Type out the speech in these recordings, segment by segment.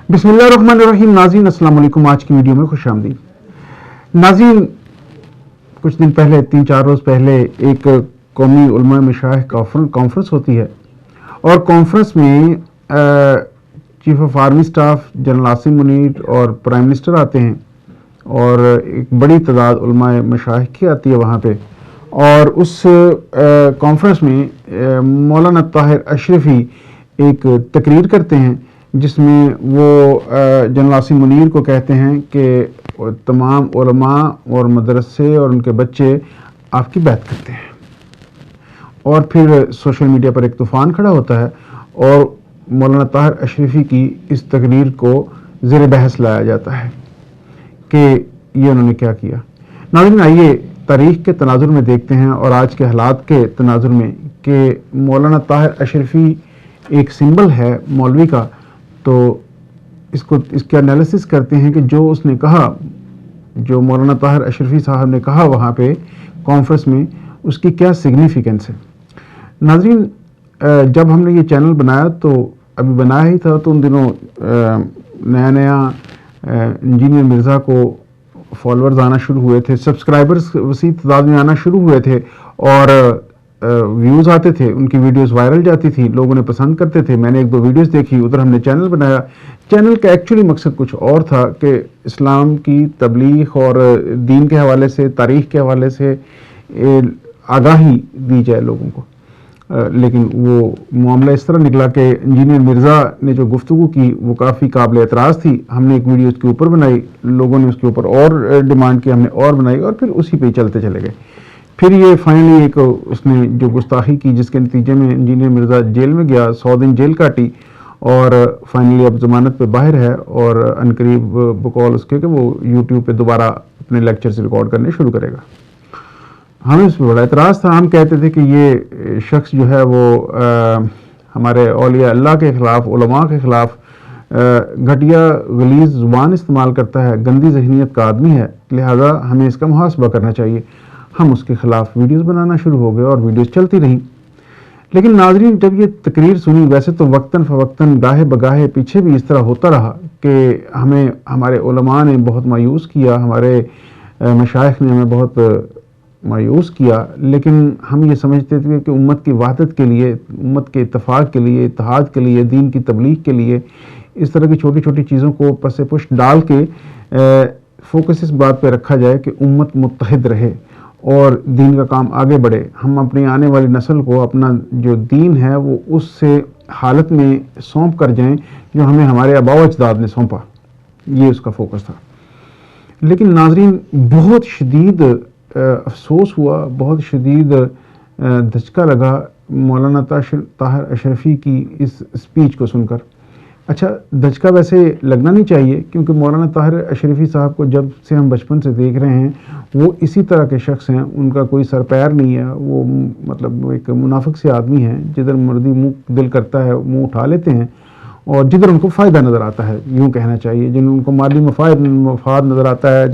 बिस्मिल्लाहिर्रहमानिर्रहीम। नाज़रीन अस्सलाम वालेकुम। आज की वीडियो में खुश आमदीद। नाज़रीन, कुछ दिन पहले 3-4 रोज़ पहले एक कौमी उलमा मशाइख कॉन्फ्रेंस होती है और कॉन्फ्रेंस में chief of army staff general Asim Munir और प्राइम मिनिस्टर आते हैं और एक बड़ी तादाद उलमा मशाइख की आती है वहाँ पे। और उस कॉन्फ्रेंस में मौलाना ताहिर अशरफी एक तकरीर करते हैं जिसमें वो जनरल आसिम मुनीर को कहते हैं कि तमाम उलमा और मदरसे और उनके बच्चे आपकी बात करते हैं। और फिर सोशल मीडिया पर एक तूफ़ान खड़ा होता है और मौलाना ताहिर अशरफी की इस तकरीर को ज़ेर बहस लाया जाता है कि ये उन्होंने क्या किया। नाज़रीन, आइए तारीख़ के तनाजुर में देखते हैं और आज के हालात के तनाजुर में कि मौलाना ताहिर अशरफी एक सिंबल है मौलवी का, तो इसका एनालिसिस करते हैं कि जो उसने कहा, जो मौलाना ताहिर अशरफी साहब ने कहा वहाँ पे कॉन्फ्रेंस में, उसकी क्या सिग्निफिकेंस है। नाज़रीन, जब हमने ये चैनल बनाया तो अभी बनाया ही था, तो उन दिनों नया इंजीनियर मिर्ज़ा को फॉलोअर्स आना शुरू हुए थे, सब्सक्राइबर्स वसी तादाद में आना शुरू हुए थे और व्यूज़ आते थे, उनकी वीडियोस वायरल जाती थी, लोग उन्हें पसंद करते थे। मैंने 1-2 वीडियोस देखी, उधर हमने चैनल बनाया। चैनल का एक्चुअली मकसद कुछ और था कि इस्लाम की तबलीग और दीन के हवाले से, तारीख़ के हवाले से आगाही दी जाए लोगों को। लेकिन वो मामला इस तरह निकला कि इंजीनियर मिर्ज़ा ने जो गुफ्तगू की वो काफ़ी काबिल एतराज़ थी। हमने एक वीडियो उसके ऊपर बनाई, लोगों ने उसके ऊपर और डिमांड की, हमने और बनाई और फिर उसी पे चलते चले गए। फिर ये फाइनली एक उसने जो गुस्ताखी की जिसके नतीजे में इंजीनियर मिर्ज़ा जेल में गया, 100 दिन जेल काटी और फाइनली अब ज़मानत पे बाहर है और अनकरीब बकौल उसके कि वो यूट्यूब पे दोबारा अपने लेक्चर्स रिकॉर्ड करने शुरू करेगा। हमें इस पर बड़ा एतराज़ था। हम कहते थे कि ये शख्स जो है वो हमारे औलिया अल्लाह के ख़िलाफ़, उलमा के ख़िलाफ़ घटिया गलीज़ ज़ुबान इस्तेमाल करता है, गंदी ज़हनीत का आदमी है, लिहाजा हमें इसका मुहासबा करना चाहिए। हम उसके ख़िलाफ़ वीडियोस बनाना शुरू हो गए और वीडियोस चलती रहीं। लेकिन नाज़रीन, जब ये तकरीर सुनी, वैसे तो वक्तन फ़वक्तन गाहे बगाहे पीछे भी इस तरह होता रहा कि हमें हमारे उलमा ने बहुत मायूस किया, हमारे मशाइख ने हमें बहुत मायूस किया, लेकिन हम ये समझते थे कि उम्मत की वहदत के लिए, उम्मत के इत्तफ़ाक़ के लिए, इत्तेहाद के लिए, दीन की तबलीग के लिए इस तरह की छोटी छोटी चीज़ों को पसे पुश डाल के फोकस इस बात पर रखा जाए कि उम्मत मुत्तहिद रहे और दीन का काम आगे बढ़े। हम अपनी आने वाली नस्ल को अपना जो दीन है वो उससे हालत में सौंप कर जाएं जो हमें हमारे आबा व अजदाद ने सौंपा। ये उसका फोकस था। लेकिन नाज़रीन, बहुत शदीद अफसोस हुआ, बहुत शदीद धचका लगा मौलाना ताहिर अशरफी की इस स्पीच को सुनकर। अच्छा, धचका वैसे लगना नहीं चाहिए क्योंकि मौलाना ताहिर अशरफी साहब को जब से हम बचपन से देख रहे हैं वो इसी तरह के शख्स हैं, उनका कोई सर पैर नहीं है। वो मतलब एक मुनाफिक से आदमी हैं, जिधर मर्जी मुंह दिल करता है मुंह उठा लेते हैं और जिधर उनको फ़ायदा नज़र आता है, यूँ कहना चाहिए, जिन उनको माली मफाद नज़र आता है,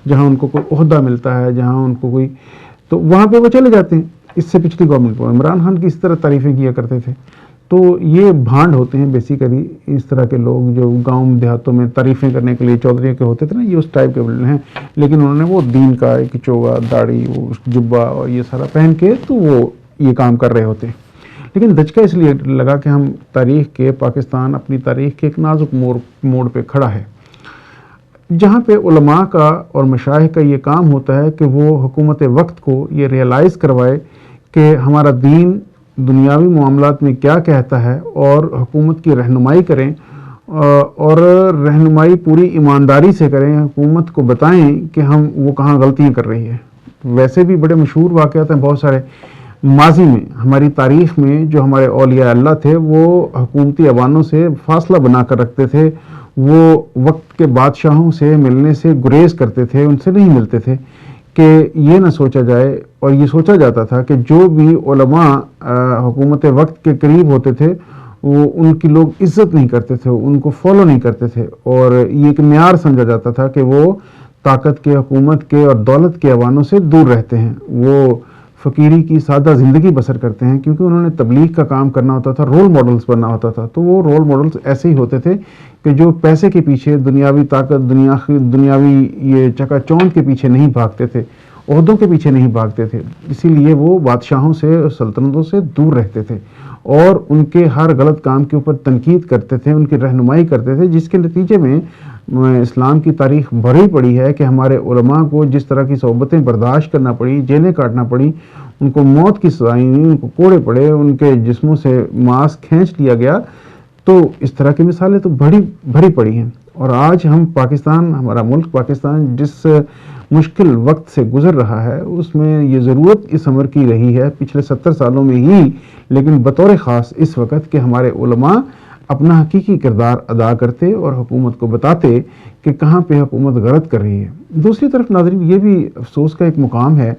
जहाँ उनको कोई ओहदा मिलता है, जहाँ उनको कोई, तो वहाँ पर वो चले जाते हैं। इससे पिछली गवर्नमेंट को इमरान खान की इस तरह तारीफ़ें किया करते थे। तो ये भांड होते हैं बेसिकली इस तरह के लोग जो गांव देहातों में तारीफ़ें करने के लिए चौधरी के होते थे ना, ये उस टाइप के हैं। लेकिन उन्होंने वो दीन का एक चोगा, दाढ़ी, वो जुब्बा और ये सारा पहन के तो वो ये काम कर रहे होते हैं। लेकिन धचका इसलिए लगा कि हम तारीख़ के, पाकिस्तान अपनी तारीख़ के एक नाजुक मोड़ पे खड़ा है जहाँ पे उलमा का और मशाइख का ये काम होता है कि वो हुकूमत वक्त को ये रियलाइज़ करवाए कि हमारा दीन दुनियावी मामलात में क्या कहता है और हुकूमत की रहनुमाई करें और रहनुमाई पूरी ईमानदारी से करें। हुकूमत को बताएं कि हम वो कहाँ गलतियाँ कर रही है। वैसे भी बड़े मशहूर वाक़यात हैं बहुत सारे माजी में, हमारी तारीख़ में, जो हमारे औलिया अल्लाह थे वो हुकूमती अवानों से फासला बना कर रखते थे। वो वक्त के बादशाहों से मिलने से गुरेज करते थे, उनसे नहीं मिलते थे कि ये ना सोचा जाए। और ये सोचा जाता था कि जो भी उलमा हुकूमत वक्त के करीब होते थे वो उनकी लोग इज़्ज़त नहीं करते थे, उनको फॉलो नहीं करते थे और ये एक म्यार समझा जाता था कि वो ताकत के, हुकूमत के और दौलत के अवानों से दूर रहते हैं, वो फ़कीरी की सादा ज़िंदगी बसर करते हैं, क्योंकि उन्होंने तबलीग का काम करना होता था, रोल मॉडल्स बनना होता था। तो वो रोल मॉडल्स ऐसे ही होते थे कि जो पैसे के पीछे, दुनियावी ताकत, दुनियावी ये चकाचौंध के पीछे नहीं भागते थे, ओहदों के पीछे नहीं भागते थे। इसीलिए वो बादशाहों से, सल्तनतों से दूर रहते थे और उनके हर गलत काम के ऊपर तनकीद करते थे, उनकी रहनुमाई करते थे, जिसके नतीजे में इस्लाम की तारीख भरी पड़ी है कि हमारे उलमा को जिस तरह की सोबतें बर्दाश्त करना पड़ी, जेलें काटना पड़ी, उनको मौत की सजाएं हुई, उनको कोड़े पड़े, उनके जिस्मों से मांस खींच लिया गया। तो इस तरह की मिसालें तो बड़ी भरी पड़ी हैं। और आज हम पाकिस्तान, हमारा मुल्क पाकिस्तान जिस मुश्किल वक्त से गुजर रहा है, उसमें ये ज़रूरत इस अमर की रही है पिछले 70 सालों में ही, लेकिन बतौर ख़ास इस वक्त कि हमारे उलमा अपना हकीकी किरदार अदा करते और हुकूमत को बताते कि कहाँ पे हुकूमत गलत कर रही है। दूसरी तरफ नाज़रीन, ये भी अफसोस का एक मुकाम है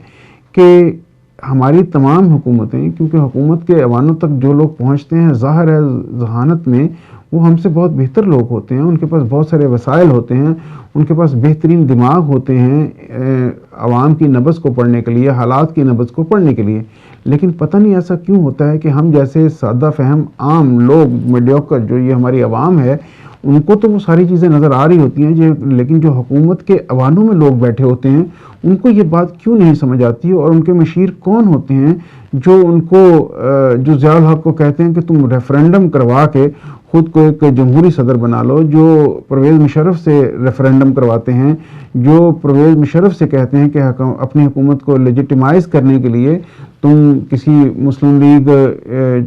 कि हमारी तमाम हुकूमतें, क्योंकि हुकूमत के ऐवानों तक जो लोग पहुँचते हैं, ज़ाहिर है ज़हानत में वो हमसे बहुत बेहतर लोग होते हैं, उनके पास बहुत सारे वसाइल होते हैं, उनके पास बेहतरीन दिमाग होते हैं आवाम की नब्ज़ को पढ़ने के लिए, हालात की नब्ज़ को पढ़ने के लिए। लेकिन पता नहीं ऐसा क्यों होता है कि हम जैसे सादा फहम आम लोग, मीडियोकर जो ये हमारी आवाम है, उनको तो वो सारी चीज़ें नज़र आ रही होती हैं, लेकिन जो हुकूमत के ऐवानों में लोग बैठे होते हैं, उनको ये बात क्यों नहीं समझ आती। और उनके मशीर कौन होते हैं जो उनको, जो ज़ियाउल हक को कहते हैं कि तुम रेफरेंडम करवा के खुद को एक जमहूरी सदर बना लो, जो परवेज़ मुशर्रफ से रेफरेंडम करवाते हैं, जो परवेज़ मुशर्रफ से कहते हैं कि अपनी हुकूमत को लेजिटिमाइज़ करने के लिए तुम किसी मुस्लिम लीग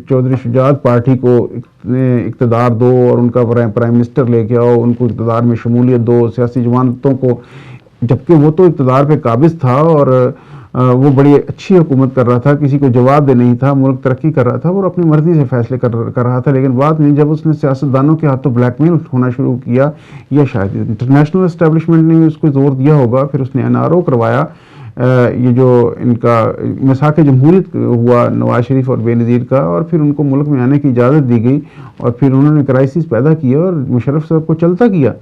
चौधरी शुजात पार्टी को इक़्तिदार दो और उनका प्राइम मिनिस्टर लेके आओ, उनको इक़्तिदार में शमूलियत दो, सियासी जमानतों को, जबकि वो तो इक़्तिदार पे काबिज़ था और वो बड़ी अच्छी हुकूमत कर रहा था, किसी को जवाब दे नहीं था, मुल्क तरक्की कर रहा था और अपनी मर्ज़ी से फैसले कर रहा था। लेकिन बाद में जब उसने सियासतदानों के हाथों ब्लैकमेल होना शुरू किया, या शायद इंटरनेशनल एस्टेब्लिशमेंट ने उसको ज़ोर दिया होगा, फिर उसने NRO करवाया, ये जो इनका मिसाक जमहूरियत हुआ नवाज शरीफ और बेनज़ीर का, और फिर उनको मुल्क में आने की इजाज़त दी गई और फिर उन्होंने क्राइसिस पैदा किया और मुशर्रफ साहब को चलता किया।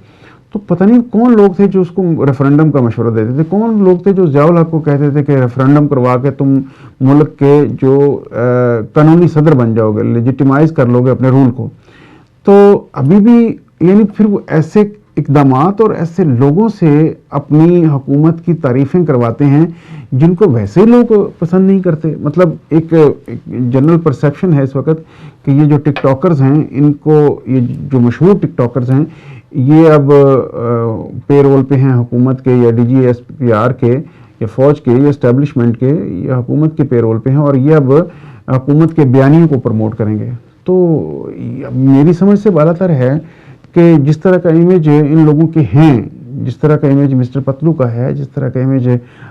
तो पता नहीं कौन लोग थे जो उसको रेफरेंडम का मशवरा देते थे, कौन लोग थे जो ज़ियाउल हक को कहते थे कि रेफरेंडम करवा के तुम मुल्क के जो कानूनी सदर बन जाओगे, लेजिटिमाइज़ कर लोगे अपने रूल को। तो अभी भी यानी फिर वो ऐसे इक़दामात और ऐसे लोगों से अपनी हुकूमत की तारीफ़ें करवाते हैं जिनको वैसे लोग पसंद नहीं करते। मतलब एक जनरल परसेप्शन है इस वक्त कि ये जो टिकटॉकर्स हैं, इनको, ये जो मशहूर टिकटॉकर्स हैं, ये अब पेरोल पे हैं हुकूमत के, या DGSPR के, या फ़ौज के, या इस्टेब्लिशमेंट के, या हुकूमत के पेरोल पे हैं और ये अब हुकूमत के बयानियों को प्रमोट करेंगे। तो मेरी समझ से बालातर है कि जिस तरह का इमेज इन लोगों के हैं, जिस तरह का इमेज मिस्टर पतलू का है, जिस तरह का इमेज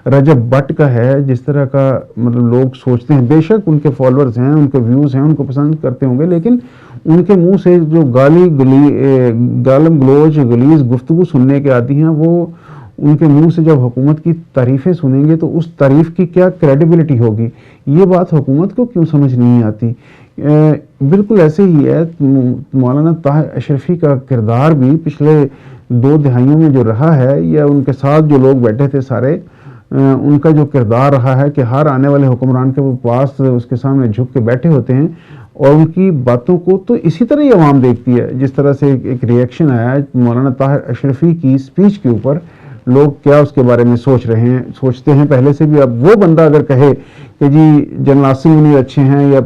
रजब भट्ट का है, जिस तरह का मतलब लोग सोचते हैं, बेशक उनके फॉलोअर्स हैं, उनके व्यूज़ हैं, उनको पसंद करते होंगे, लेकिन उनके मुंह से जो गालम गलोच गलीज़ गुफ्तगू सुनने के आती हैं, वो उनके मुंह से जब हुकूमत की तारीफ़ें सुनेंगे तो उस तारीफ़ की क्या क्रेडिबिलिटी होगी, ये बात हुकूमत को क्यों समझ नहीं आती। बिल्कुल ऐसे ही है मौलाना ताहिर अशरफी का किरदार भी पिछले 2 दहाइयों में जो रहा है, या उनके साथ जो लोग बैठे थे सारे, उनका जो किरदार रहा है कि हर आने वाले हुक्मरान के वो पास उसके सामने झुक के बैठे होते हैं और उनकी बातों को तो इसी तरह ही आवाम देखती है। जिस तरह से एक रिएक्शन आया है मौलाना ताहिर अशरफी की स्पीच के ऊपर, लोग क्या उसके बारे में सोच रहे हैं, सोचते हैं पहले से भी। अब वो बंदा अगर कहे कि जी जनरल आसिम मुनीर अच्छे हैं या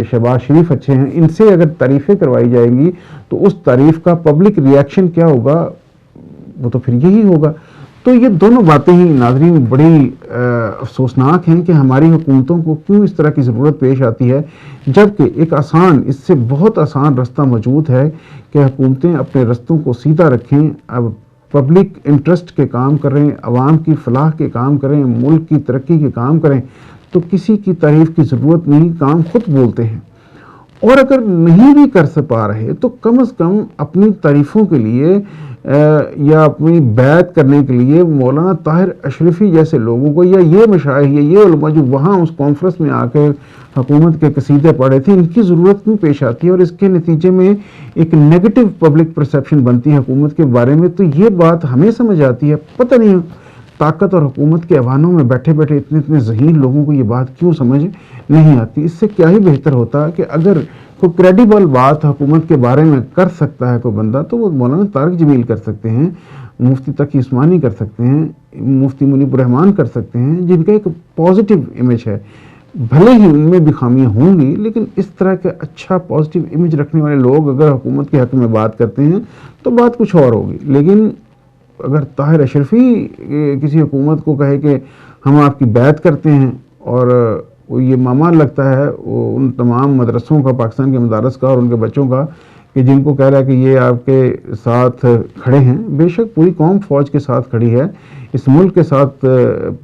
शहबाज शरीफ अच्छे हैं, इनसे अगर तारीफ़ें करवाई जाएंगी तो उस तारीफ़ का पब्लिक रिएक्शन क्या होगा, वो तो फिर यही होगा। तो ये दोनों बातें ही नाज़रीन बड़ी अफसोसनाक हैं कि हमारी हुकूमतों को क्यों इस तरह की ज़रूरत पेश आती है, जबकि एक आसान, इससे बहुत आसान रास्ता मौजूद है कि हुकूमतें अपने रस्तों को सीधा रखें, अब पब्लिक इंटरेस्ट के काम करें, आवाम की फलाह के काम करें, मुल्क की तरक्की के काम करें, तो किसी की तारीफ़ की ज़रूरत नहीं, काम खुद बोलते हैं। और अगर नहीं भी कर पा रहे तो कम से कम अपनी तारीफ़ों के लिए या अपनी बैत करने के लिए मौलाना ताहिर अशरफी जैसे लोगों को, या ये मशाइख, ये उलमा जो वहाँ उस कॉन्फ्रेंस में आकर हुकूमत के कसीदे पढ़े थे, इनकी ज़रूरत क्यों पेश आती है और इसके नतीजे में एक नेगेटिव पब्लिक परसेप्शन बनती है हुकूमत के बारे में। तो ये बात हमें समझ आती है, पता नहीं طاقت اور حکومت کے ایوانوں میں بیٹھے بیٹھے اتنے ذہین لوگوں کو یہ بات کیوں سمجھ نہیں آتی؟ اس سے کیا ہی بہتر ہوتا کہ اگر کوئی کریڈیبل بات حکومت کے بارے میں کر سکتا ہے کوئی بندہ تو وہ مولانا طارق جمیل کر سکتے ہیں، مفتی تقی عثمانی کر سکتے ہیں، مفتی منیب الرحمان کر سکتے ہیں، جن کا ایک پازیٹیو امیج ہے، بھلے ہی ان میں بھی خامیاں ہوں گی، لیکن اس طرح کے اچھا پازیٹیو امیج رکھنے والے لوگ اگر حکومت کے حق میں بات کرتے ہیں تو بات کچھ اور ہوگی۔ لیکن اگر طاہر اشرفی کسی حکومت کو کہے کہ ہم آپ کی بیعت کرتے ہیں، اور یہ معمول لگتا ہے ان تمام مدرسوں کا، پاکستان کے مدارس کا اور ان کے بچوں کا، کہ جن کو کہہ رہا ہے کہ یہ آپ کے ساتھ کھڑے ہیں۔ بے شک پوری قوم فوج کے ساتھ کھڑی ہے، اس ملک کے ساتھ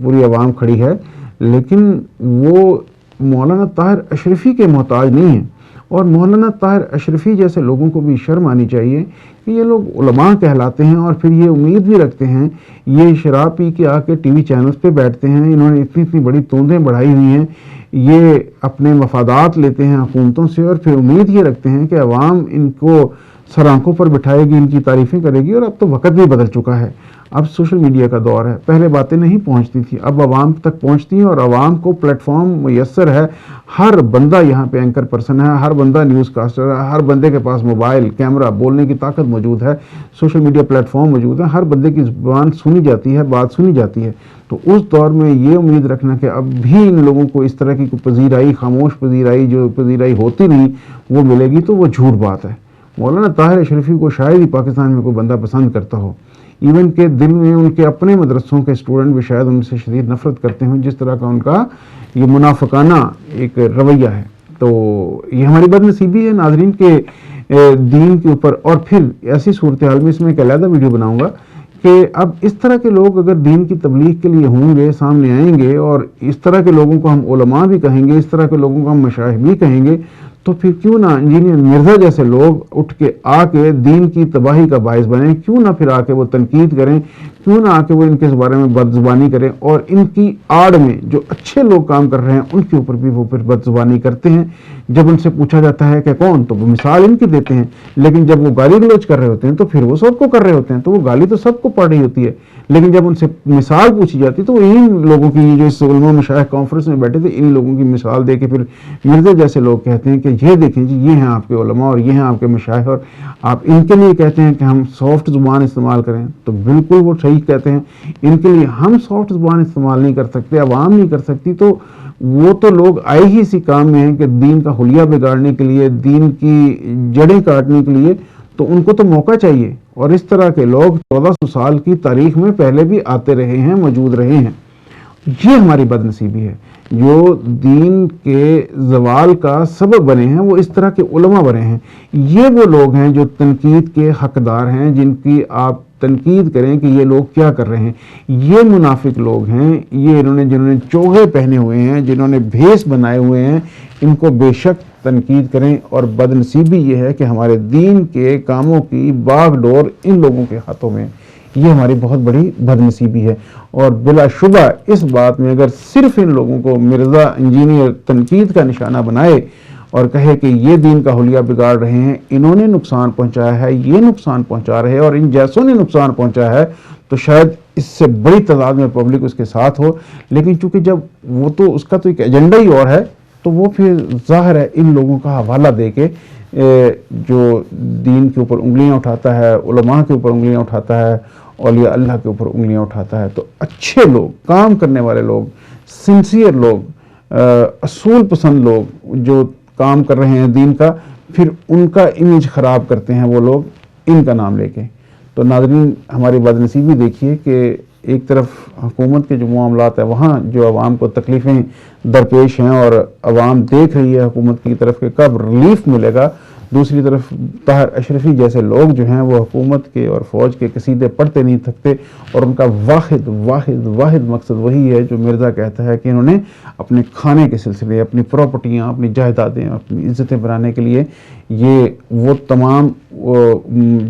پوری عوام کھڑی ہے، لیکن وہ مولانا طاہر اشرفی کے محتاج نہیں ہیں۔ اور مولانا طاہر اشرفی جیسے لوگوں کو بھی شرم آنی چاہیے کہ یہ لوگ علماء کہلاتے ہیں اور پھر یہ امید بھی رکھتے ہیں، یہ شراب پی کے آ کے ٹی وی چینلز پہ بیٹھتے ہیں، انہوں نے اتنی بڑی توندیں بڑھائی ہوئی ہیں، یہ اپنے مفادات لیتے ہیں حکومتوں سے اور پھر امید یہ رکھتے ہیں کہ عوام ان کو سر آنکھوں پر بٹھائے گی، ان کی تعریفیں کرے گی۔ اور اب تو وقت بھی بدل چکا ہے، اب سوشل میڈیا کا دور ہے، پہلے باتیں نہیں پہنچتی تھی، اب عوام تک پہنچتی ہیں اور عوام کو پلیٹ فارم میسر ہے۔ ہر بندہ یہاں پہ اینکر پرسن ہے، ہر بندہ نیوز کاسٹر ہے، ہر بندے کے پاس موبائل، کیمرہ، بولنے کی طاقت موجود ہے، سوشل میڈیا پلیٹ فارم موجود ہے، ہر بندے کی زبان سنی جاتی ہے، بات سنی جاتی ہے۔ تو اس دور میں یہ امید رکھنا کہ اب بھی ان لوگوں کو اس طرح کی پذیرائی، خاموش پذیرائی، جو پذیرائی ہوتی نہیں، وہ ملے گی، تو وہ جھوٹ بات ہے۔ مولانا طاہر اشرفی کو شاید ہی پاکستان میں کوئی بندہ پسند کرتا ہو، ایون کہ دل میں ان کے اپنے مدرسوں کے اسٹوڈنٹ بھی شاید ان سے شدید نفرت کرتے ہیں، جس طرح کا ان کا یہ منافقانہ ایک رویہ ہے۔ تو یہ ہماری بد نصیبی ہے ناظرین کے دین کے اوپر۔ اور پھر ایسی صورتحال میں اس میں ایک علیحدہ ویڈیو بناؤں گا کہ اب اس طرح کے لوگ اگر دین کی تبلیغ کے لیے ہوں گے، سامنے آئیں گے، اور اس طرح کے لوگوں کو ہم علماء بھی کہیں گے، اس طرح کے لوگوں کو ہم مشائخ بھی کہیں گے، تو پھر کیوں نہ انجینئر مرزا جیسے لوگ اٹھ کے آ کے دین کی تباہی کا باعث بنیں، کیوں نہ پھر آ کے وہ تنقید کریں، کیوں نہ آ کے وہ ان کے بارے میں بد زبانی کریں، اور ان کی آڑ میں جو اچھے لوگ کام کر رہے ہیں ان کے اوپر بھی وہ پھر بد زبانی کرتے ہیں۔ جب ان سے پوچھا جاتا ہے کہ کون، تو وہ مثال ان کی دیتے ہیں، لیکن جب وہ گالی گلوچ کر رہے ہوتے ہیں تو پھر وہ سب کو کر رہے ہوتے ہیں، تو وہ گالی تو سب کو پڑ رہی ہوتی ہے، لیکن جب ان سے مثال پوچھی جاتی تو وہ ان لوگوں کی، جو اس علماء مشائخ کانفرنس میں بیٹھے تھے، ان لوگوں کی مثال دے کے پھر مرزا جیسے لوگ کہتے ہیں کہ یہ دیکھیں جی، یہ ہیں آپ کے علماء اور یہ ہیں آپ کے مشائخ، اور آپ ان کے لیے کہتے ہیں کہ ہم سافٹ زبان استعمال کریں۔ تو بالکل وہ صحیح کہتے ہیں، ان کے لیے ہم سافٹ زبان استعمال نہیں کر سکتے، عوام نہیں کر سکتی، تو وہ تو لوگ آئے ہی اسی کام میں ہیں کہ دین کا حلیہ بگاڑنے کے لیے، دین کی جڑیں کاٹنے کے لیے، تو ان کو تو موقع چاہیے۔ اور اس طرح کے لوگ 1400 سال کی تاریخ میں پہلے بھی آتے رہے ہیں، موجود رہے ہیں۔ یہ ہماری بد نصیبی ہے، جو دین کے زوال کا سبب بنے ہیں وہ اس طرح کے علماء بنے ہیں۔ یہ وہ لوگ ہیں جو تنقید کے حقدار ہیں، جن کی آپ تنقید کریں کہ یہ لوگ کیا کر رہے ہیں۔ یہ منافق لوگ ہیں، یہ جنہوں نے چوغے پہنے ہوئے ہیں، جنہوں نے بھیس بنائے ہوئے ہیں، ان کو بے شک تنقید کریں۔ اور بد نصیبی یہ ہے کہ ہمارے دین کے کاموں کی باغ ڈور ان لوگوں کے ہاتھوں میں، یہ ہماری بہت بڑی بد نصیبی ہے۔ اور بلا شبہ اس بات میں اگر صرف ان لوگوں کو مرزا انجینئر تنقید کا نشانہ بنائے اور کہے کہ یہ دین کا حلیہ بگاڑ رہے ہیں، انہوں نے نقصان پہنچایا ہے، یہ نقصان پہنچا رہے ہیں اور ان جیسوں نے نقصان پہنچایا ہے، تو شاید اس سے بڑی تعداد میں پبلک اس کے ساتھ ہو۔ لیکن چونکہ جب وہ تو اس کا تو ایک ایجنڈا ہی اور ہے، تو وہ پھر ظاہر ہے ان لوگوں کا حوالہ دے کے جو دین کے اوپر انگلیاں اٹھاتا ہے، علماء کے اوپر انگلیاں اٹھاتا ہے، اولیاء اللہ کے اوپر انگلیاں اٹھاتا ہے، تو اچھے لوگ، کام کرنے والے لوگ، سنسیئر لوگ، اصول پسند لوگ جو کام کر رہے ہیں دین کا، پھر ان کا امیج خراب کرتے ہیں وہ لوگ ان کا نام لے کے۔ تو ناظرین، ہماری بد نصیبی دیکھیے کہ ایک طرف حکومت کے جو معاملات ہیں وہاں جو عوام کو تکلیفیں درپیش ہیں اور عوام دیکھ رہی ہے حکومت کی طرف کہ کب ریلیف ملے گا، دوسری طرف طاہر اشرفی جیسے لوگ جو ہیں وہ حکومت کے اور فوج کے قصیدے پڑھتے نہیں تھکتے، اور ان کا واحد مقصد وہی ہے جو مرزا کہتا ہے کہ انہوں نے اپنے کھانے کے سلسلے، اپنی پراپرٹیاں، اپنی جائیدادیں، اپنی عزتیں بنانے کے لیے یہ وہ تمام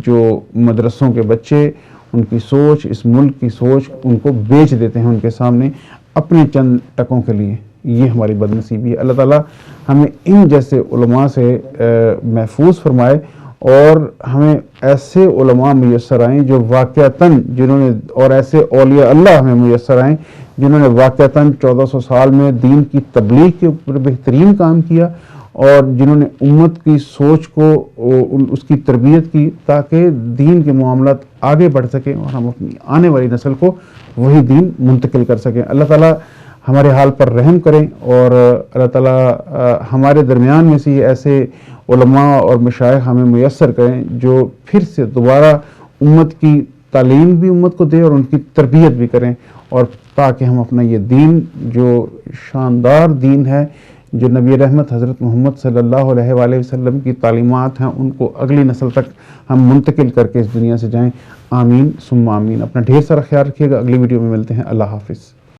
جو مدرسوں کے بچے، ان کی سوچ، اس ملک کی سوچ، ان کو بیچ دیتے ہیں ان کے سامنے اپنے چند ٹکوں کے لیے۔ یہ ہماری بد نصیبی ہے۔ اللہ تعالیٰ ہمیں ان جیسے علماء سے محفوظ فرمائے اور ہمیں ایسے علماء میسر آئیں جو واقعتاً جنہوں نے، اور ایسے اولیاء اللہ ہمیں میسر آئیں جنہوں نے واقعتاً 1400 سال میں دین کی تبلیغ کے اوپر بہترین کام کیا، اور جنہوں نے امت کی سوچ کو اس کی تربیت کی تاکہ دین کے معاملات آگے بڑھ سکیں اور ہم اپنی آنے والی نسل کو وہی دین منتقل کر سکیں۔ اللہ تعالیٰ ہمارے حال پر رحم کریں، اور اللہ تعالیٰ ہمارے درمیان میں سے یہ ایسے علماء اور مشائخ ہمیں میسر کریں جو پھر سے دوبارہ امت کی تعلیم بھی امت کو دے اور ان کی تربیت بھی کریں، اور تاکہ ہم اپنا یہ دین جو شاندار دین ہے، جو نبی رحمت حضرت محمد صلی اللہ علیہ وآلہ وسلم کی تعلیمات ہیں، ان کو اگلی نسل تک ہم منتقل کر کے اس دنیا سے جائیں۔ آمین ثم آمین۔ اپنا ڈھیر سارا خیال رکھیے گا، اگلی ویڈیو میں ملتے ہیں۔ اللہ حافظ۔